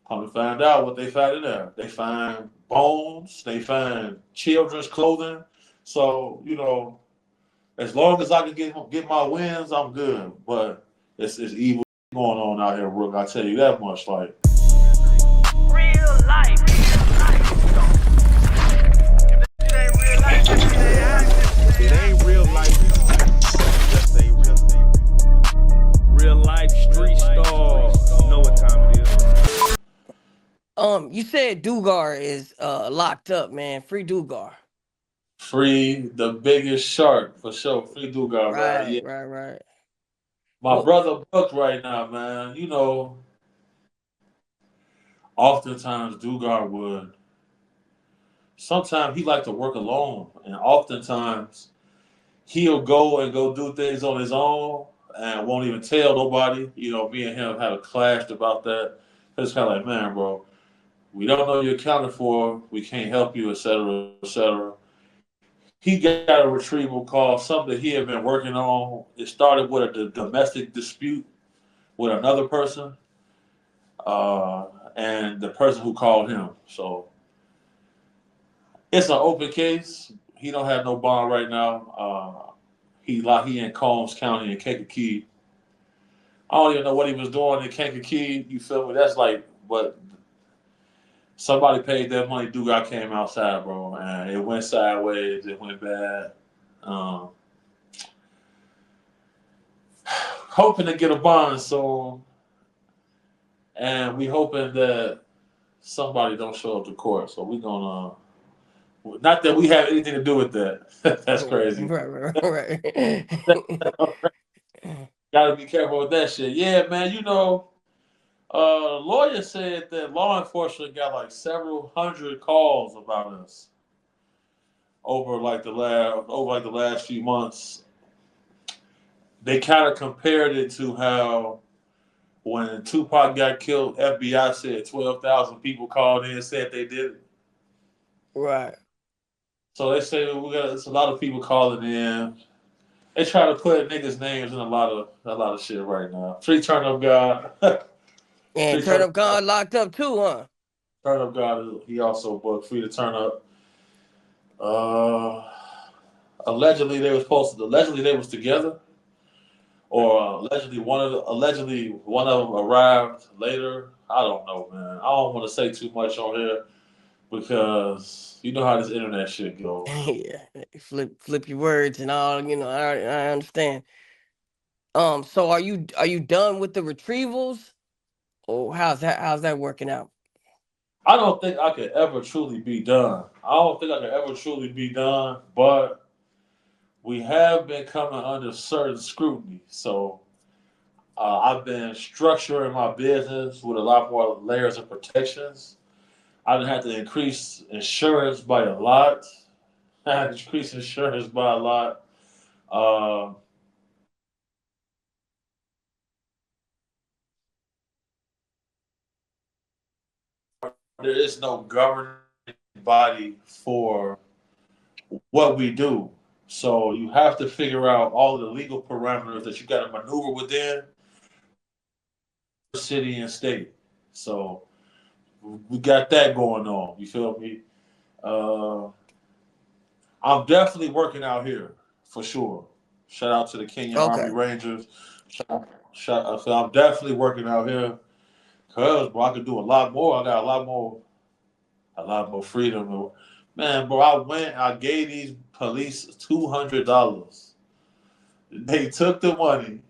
Come to find out what they find in there. They find bones. They find children's clothing. So, as long as I can get my wins, I'm good. But it's evil going on out here, Rook. I tell you that much. Like Real life. If it ain't real life, It ain't real life. Just say real life street stars. You know what time it is. You said Dugar is locked up, man. Free Dugar. free the biggest shark for sure. Free Dugar, man. Right, Yeah. right, right. My Well, brother booked right now, man. Oftentimes Dugar would. Sometimes he like to work alone, and oftentimes he'll go do things on his own and won't even tell nobody. Me and him had a clash about that. It's kind of like, man, bro, we don't know you're accounted for. We can't help you, etc., etc. He got a retrieval call, something that he had been working on. It started with a domestic dispute with another person, uh, and the person who called him. So it's an open case. He don't have no bond right now. He in Combs County in Kankakee. I don't even know what he was doing in Kankakee. You feel me? That's like, but somebody paid that money. Dude, came outside, bro, and it went sideways. It went bad. Um, hoping to get a bond soon, and we hoping that somebody don't show up to court. So we gonna, not that we have anything to do with that. That's crazy. right, right. Gotta be careful with that shit. Yeah, man. Lawyer said that law enforcement got like several hundred calls about us over like the last few months. They kind of compared it to how when Tupac got killed, FBI said 12,000 people called in and said they did it. Right. So they say it's a lot of people calling in. They try to put niggas' names in a lot of shit right now. Free Turn Up God. And Free Turn Turn Up Up God locked up too, huh? Turn Up God. He also booked Free to Turn Up. Uh, allegedly they was together, or allegedly one of them arrived later. I don't know, man. I don't want to say too much on here because you know how this internet shit goes. Yeah. Flip your words and all, I understand. So are you done with the retrievals? Or how's that working out? I don't think I could ever truly be done. I don't think I could ever truly be done, but we have been coming under certain scrutiny. So I've been structuring my business with a lot more layers of protections. I didn't have to increase insurance by a lot. I had to increase insurance by a lot. Uh, there is no governing body for what we do. So you have to figure out all of the legal parameters that you got to maneuver within city and state. So we got that going on. You feel me? Uh, I'm definitely working out here for sure. Shout out to the Kenyan Army Okay. Rangers. So I'm definitely working out here because, bro, I could do a lot more. I got a lot more freedom. Man, bro, I gave these police $200. They took the money.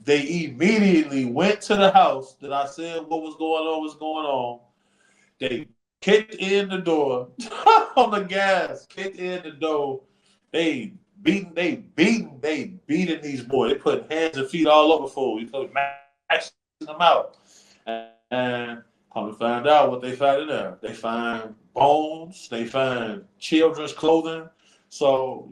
They immediately went to the house that I said what was going on. They kicked in the door on the gas, kicked in the door. They beating these boys. They put hands and feet all over fools. You put maxing them out. And come to find out what they find in there. They find bones, they find children's clothing. So,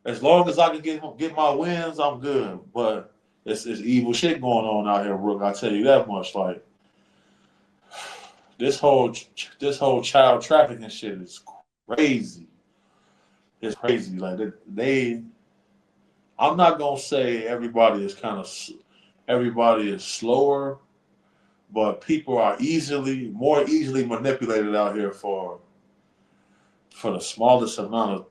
as long as I can get my wins, I'm good. But it's evil shit going on out here, Rook. I tell you that much. Like this whole child trafficking shit is crazy. It's crazy. Like I'm not gonna say everybody is slower, but people are more easily manipulated out here for the smallest amount of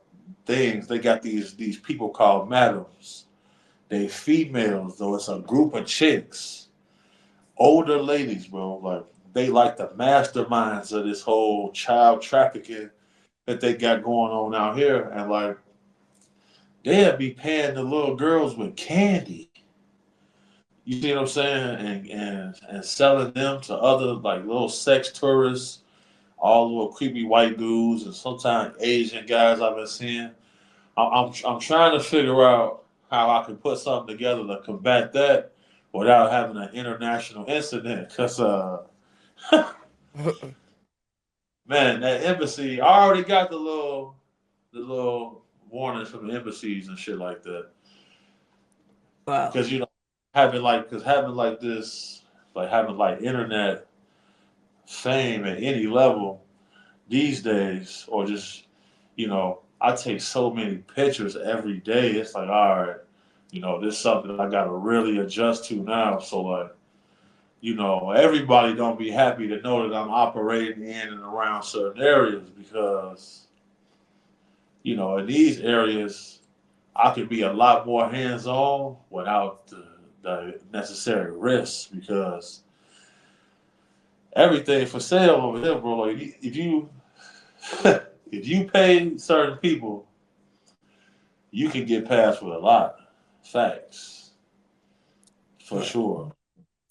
things. They got these people called madams. They females, though. It's a group of chicks, older ladies, bro. Like they like the masterminds of this whole child trafficking that they got going on out here, and like they'll be paying the little girls with candy. You see what I'm saying? And selling them to other like little sex tourists, all little creepy white dudes, and sometimes Asian guys I've been seeing. I'm trying to figure out how I can put something together to combat that without having an international incident. Cause man, that embassy, I already got the little warnings from the embassies and shit like that. Wow. Because having like this, like having like internet fame at any level these days, or just I take so many pictures every day. It's like, all right, this is something I got to really adjust to now. So like, everybody don't be happy to know that I'm operating in and around certain areas because, in these areas, I could be a lot more hands-on without the necessary risks because everything for sale over here, bro. Like if you if you pay certain people, you can get past with a lot. Facts. For Right. sure.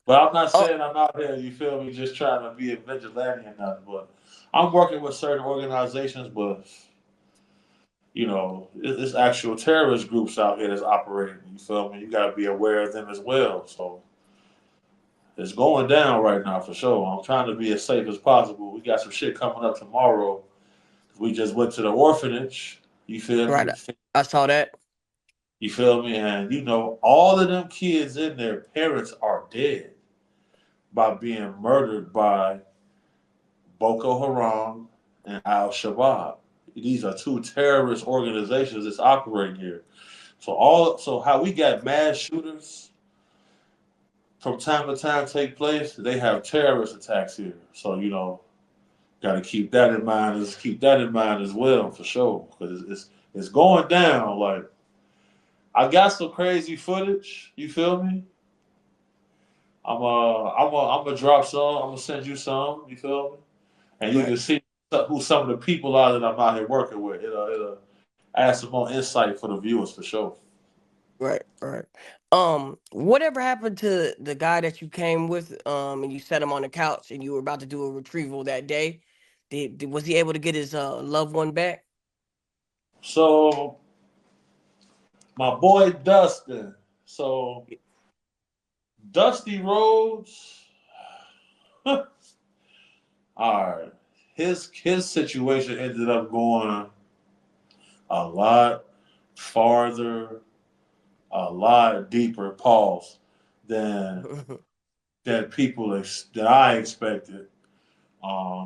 But I'm not Oh, saying I'm out here, you feel me, just trying to be a vigilante or nothing, but I'm working with certain organizations, but it's actual terrorist groups out here that's operating. You feel me? You got to be aware of them as well. So it's going down right now for sure. I'm trying to be as safe as possible. We got some shit coming up tomorrow. We just went to the orphanage. You feel right. me? I saw that. You feel me? And all of them kids in there, parents are dead by being murdered by Boko Haram and Al Shabaab. These are two terrorist organizations that's operating here. So how we got mass shooters from time to time take place, they have terrorist attacks here. So got to keep that in mind as well for sure because it's going down. Like I got some crazy footage. You feel me? I'm gonna drop some. I'm gonna send you some. You feel me? And you Right. can see who some of the people are that I'm out here working with. It'll add some more insight for the viewers for sure. Right. Right. Whatever happened to the guy that you came with? And you set him on the couch, and you were about to do a retrieval that day. Was he able to get his loved one back? So my boy Dustin. So Dusty Rhodes. All right. His situation ended up going a lot farther, a lot deeper pause than that I expected.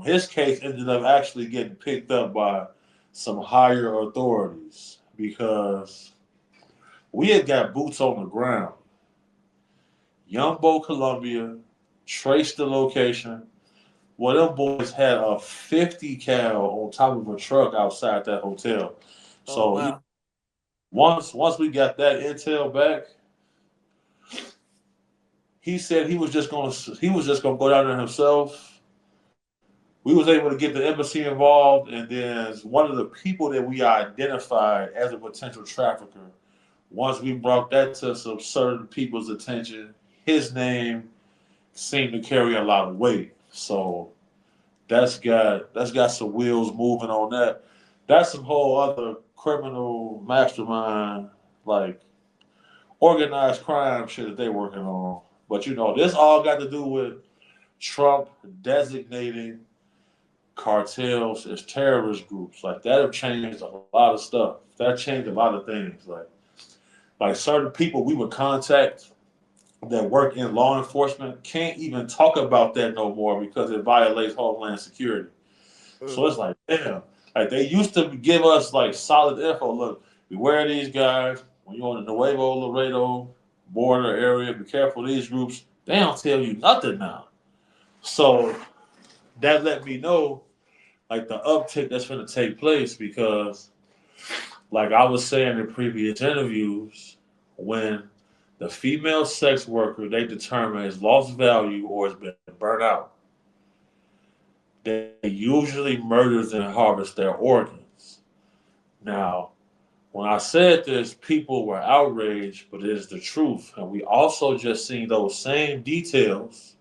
His case ended up actually getting picked up by some higher authorities because we had got boots on the ground. Yumbo, Columbia, traced the location. Well, them boys had a 50 cal on top of a truck outside that hotel. Oh So wow. once we got that intel back, he said he was just gonna go down there himself. We was able to get the embassy involved, and then one of the people that we identified as a potential trafficker. Once we brought that to some certain people's attention, his name seemed to carry a lot of weight. So that's got some wheels moving on that. That's some whole other criminal mastermind, like organized crime shit that they working on. But this all got to do with Trump designating cartels as terrorist groups. Like that have changed a lot of stuff. That changed a lot of things. Like certain people we would contact that work in law enforcement can't even talk about that no more because it violates Homeland Security. So Mm. it's like, damn. Like they used to give us like solid info. Look, beware of these guys. When you're on the Nuevo Laredo border area, be careful of these groups. They don't tell you nothing now. So that let me know like the uptick that's going to take place because, like I was saying in previous interviews, when the female sex worker they determine has lost value or has been burnt out, they usually murders and harvest their organs. Now, when I said this, people were outraged, but it is the truth. And we also just seen those same details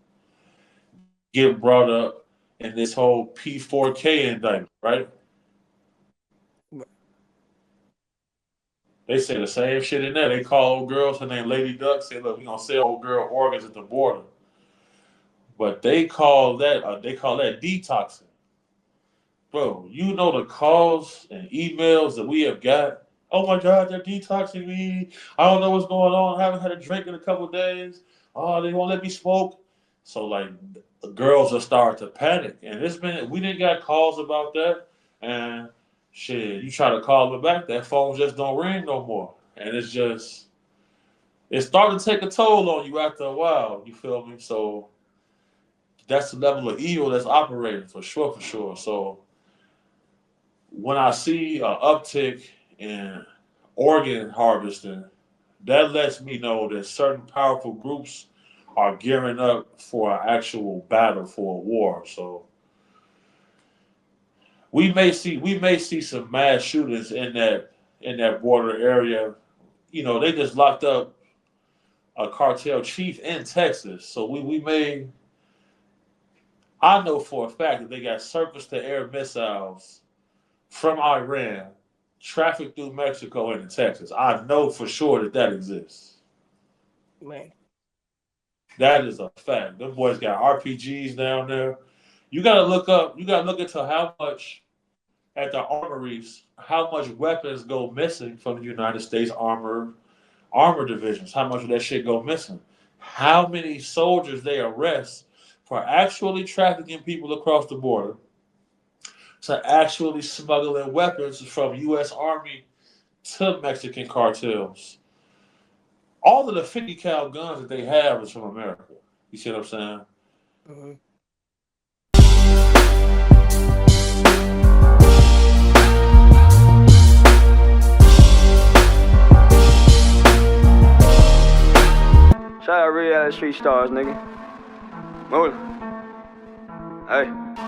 get brought up in this whole P4K indictment, right? They say the same shit in there. They call old girls, her name Lady Duck, say, look, we gonna sell old girl organs at the border. But they call that detoxing. Bro, you know the calls and emails that we have got. Oh my God, they're detoxing me. I don't know what's going on. I haven't had a drink in a couple of days. Oh, they won't let me smoke. So like the girls are starting to panic. And we didn't got calls about that. And shit, you try to call them back, that phone just don't ring no more. And it's starting to take a toll on you after a while. You feel me? So that's the level of evil that's operating for sure, for sure. So when I see an uptick in organ harvesting, that lets me know that certain powerful groups are gearing up for an actual battle for a war. So we may see some mass shootings in that border area. You know, they just locked up a cartel chief in Texas. So we may I know for a fact that they got surface to air missiles from Iran trafficked through Mexico into Texas. I know for sure that exists. Man. That is a fact. Them boys got RPGs down there. You gotta look up. You gotta look into how much at the armories, how much weapons go missing from the United States armor divisions. How much of that shit go missing? How many soldiers they arrest for actually trafficking people across the border to actually smuggling weapons from U.S. Army to Mexican cartels. All of the 50 cal guns that they have is from America. You see what I'm saying? Mm-hmm. Shout out Reallyfe Street Stars, nigga. Move. Hey.